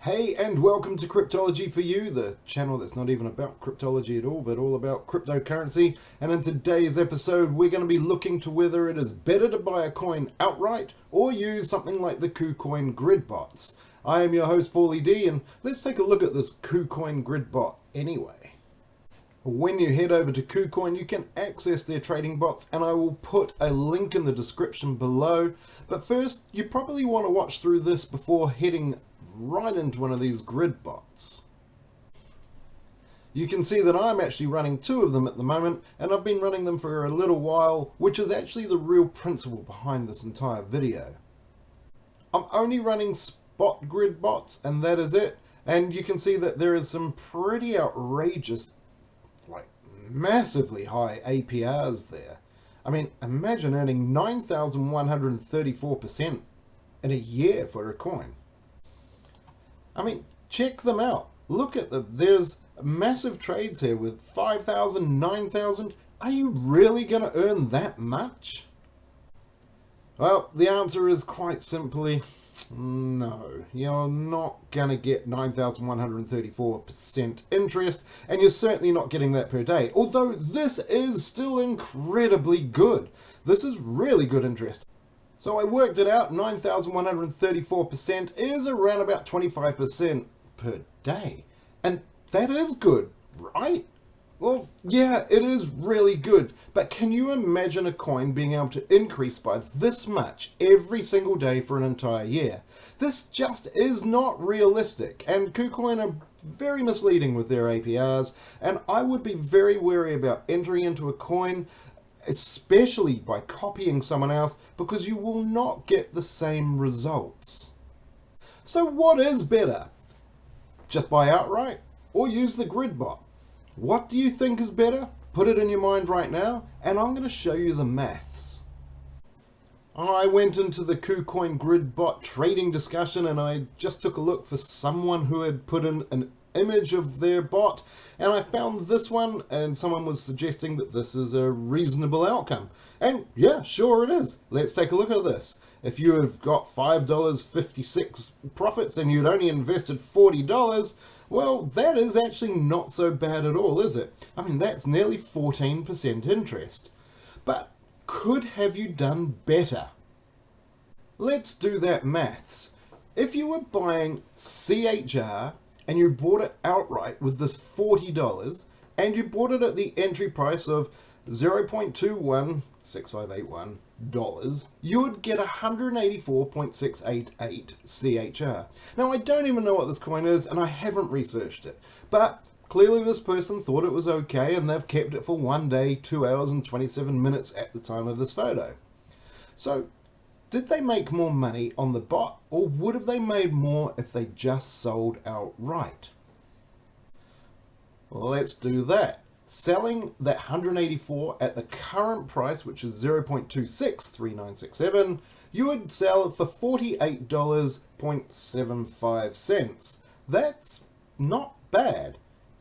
Hey, and welcome to Cryptology for You, the channel that's not even about cryptology at all, but all about cryptocurrency. And in today's episode, we're going to be looking to whether it is better to buy a coin outright or use something like the Kucoin Grid Bots. I am your host, Paulie D, and let's take a look at this Kucoin Grid Bot anyway. When you head over to Kucoin, you can access their trading bots, and I will put a link in the description below. But first, you probably want to watch through this before heading right into one of these grid bots. You can see that I'm actually running two of them at the moment, and I've been running them for a little while, which is actually the real principle behind this entire video. I'm only running spot grid bots, and that is it. And you can see that there is some pretty outrageous, like massively high APRs there. I mean, imagine earning 9,134% in a year for a coin. I mean, check them out. Look at them. There's massive trades here with 5,000, 9,000. Are you really going to earn that much? Well, the answer is quite simply no. You're not going to get 9,134% interest, and you're certainly not getting that per day. Although this is still incredibly good. This is really good interest. So I worked it out, 9,134% is around about 25% per day. And that is good, right? Well, yeah, it is really good. But can you imagine a coin being able to increase by this much every single day for an entire year? This just is not realistic. And Kucoin are very misleading with their APRs. And I would be very wary about entering into a coin, especially by copying someone else, because you will not get the same results. So what is better? Just buy outright or use the grid bot? What do you think is better? Put it in your mind right now, and I'm going to show you the maths. I went into the Kucoin Grid Bot trading discussion, and I just took a look for someone who had put in an image of their bot, and I found this one, and someone was suggesting that this is a reasonable outcome. And yeah, sure it is. Let's take a look at this. If you have got $5.56 profits and you'd only invested $40, well, that is actually not so bad at all, is it? I mean, that's nearly 14% interest. But could have you done better? Let's do that maths. If you were buying CHR and you bought it outright with this $40, and you bought it at the entry price of $0.216581, you would get 184.688 CHR. Now, I don't even know what this coin is, and I haven't researched it, but clearly this person thought it was okay, and they've kept it for 1 day, 2 hours and 27 minutes at the time of this photo. So, did they make more money on the bot, or would have they made more if they just sold outright? Well, let's do that. Selling that 184 at the current price, which is 0.263967, you would sell it for $48.75. That's not bad.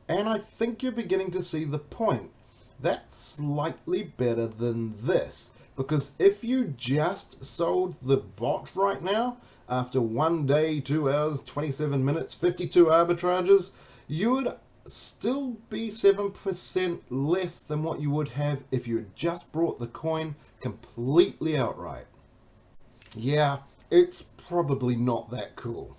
And I think you're beginning to see the point. That's slightly better than this. Because if you just sold the bot right now, after 1 day, 2 hours, 27 minutes, 52 arbitrages, you would still be 7% less than what you would have if you had just brought the coin completely outright. Yeah, it's probably not that cool.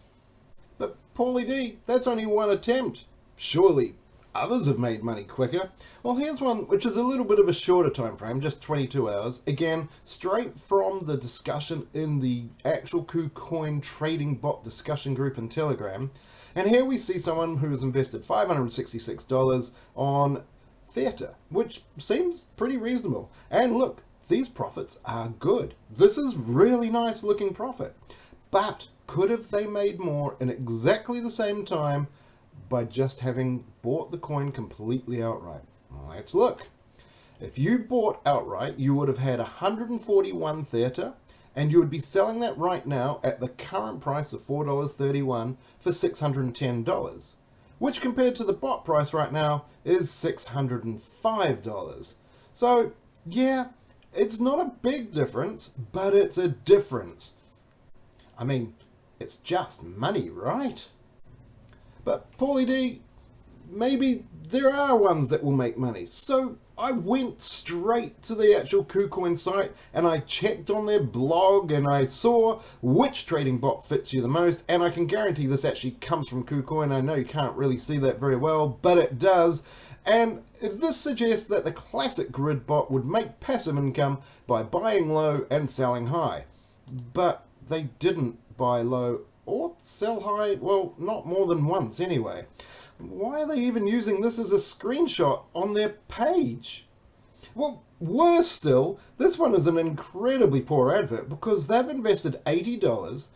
But Paulie D, that's only one attempt. Surely others have made money quicker. Well, here's one which is a little bit of a shorter time frame, just 22 hours. Again, straight from the discussion in the actual Kucoin trading bot discussion group in Telegram. And here we see someone who has invested $566 on Theta, which seems pretty reasonable. And look, these profits are good. This is really nice looking profit. But could have they made more in exactly the same time by just having bought the coin completely outright? Let's look. If you bought outright, you would have had 141 Theta, and you would be selling that right now at the current price of $4.31 for $610, which compared to the bot price right now is $605. So yeah, it's not a big difference, but it's a difference. I mean, it's just money, right? But Paulie D, maybe there are ones that will make money. So I went straight to the actual Kucoin site and I checked on their blog and I saw which trading bot fits you the most, and I can guarantee this actually comes from Kucoin. I know you can't really see that very well, but it does. And this suggests that the classic grid bot would make passive income by buying low and selling high. But they didn't buy low or sell high, well, not more than once anyway. Why are they even using this as a screenshot on their page? Well, worse still, this one is an incredibly poor advert because they've invested $80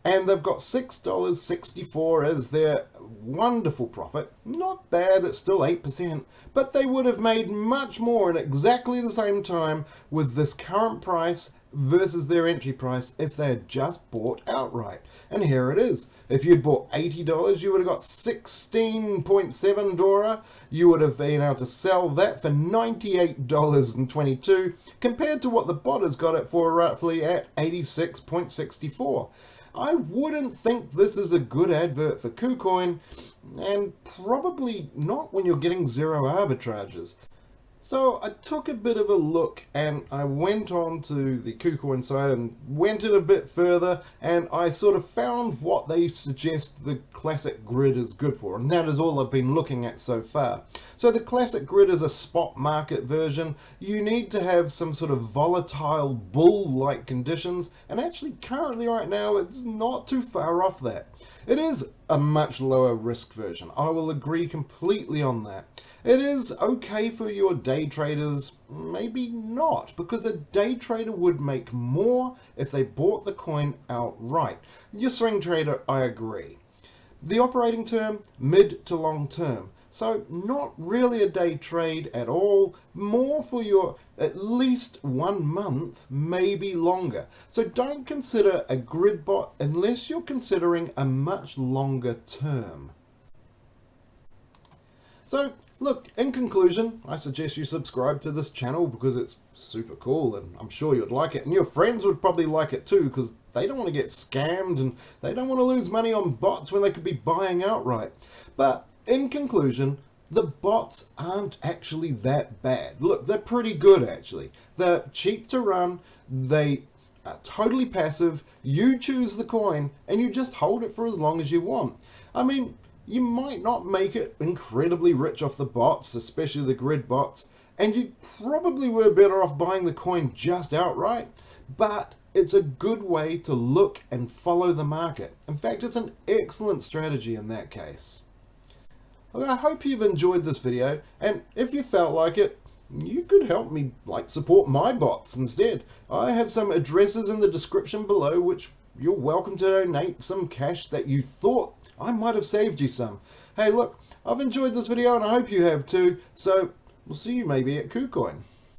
and they've got $6.64 as their wonderful profit. Not bad, it's still 8%, but they would have made much more in exactly the same time with this current price versus their entry price if they had just bought outright. And here it is. If you'd bought $80, you would have got 16.7 Dora. You would have been able to sell that for $98.22 compared to what the bot has got it for roughly at 86.64. I wouldn't think this is a good advert for Kucoin, and probably not when you're getting zero arbitrages. So I took a bit of a look and I went on to the Kucoin site and went in a bit further, and I sort of found what they suggest the classic grid is good for, and that is all I've been looking at so far. So the classic grid is a spot market version. You need to have some sort of volatile bull-like conditions, and actually currently right now it's not too far off that. It is a much lower risk version. I will agree completely on that. It is okay for your day traders, maybe not, because a day trader would make more if they bought the coin outright. Your swing trader, I agree. The operating term, mid to long term. So not really a day trade at all, more for your at least 1 month, maybe longer. So don't consider a grid bot unless you're considering a much longer term. So look, in conclusion, I suggest you subscribe to this channel because it's super cool and I'm sure you'd like it. And your friends would probably like it too because they don't want to get scammed and they don't want to lose money on bots when they could be buying outright. But in conclusion, the bots aren't actually that bad. Look, they're pretty good actually. They're cheap to run, they are totally passive, you choose the coin and you just hold it for as long as you want. I mean, you might not make it incredibly rich off the bots, especially the grid bots, and you probably were better off buying the coin just outright, but it's a good way to look and follow the market. In fact, it's an excellent strategy in that case. Well, I hope you've enjoyed this video, and if you felt like it, you could help me support my bots instead. I have some addresses in the description below which you're welcome to donate some cash that you thought I might have saved you some. Hey look, I've enjoyed this video and I hope you have too, so we'll see you maybe at Kucoin.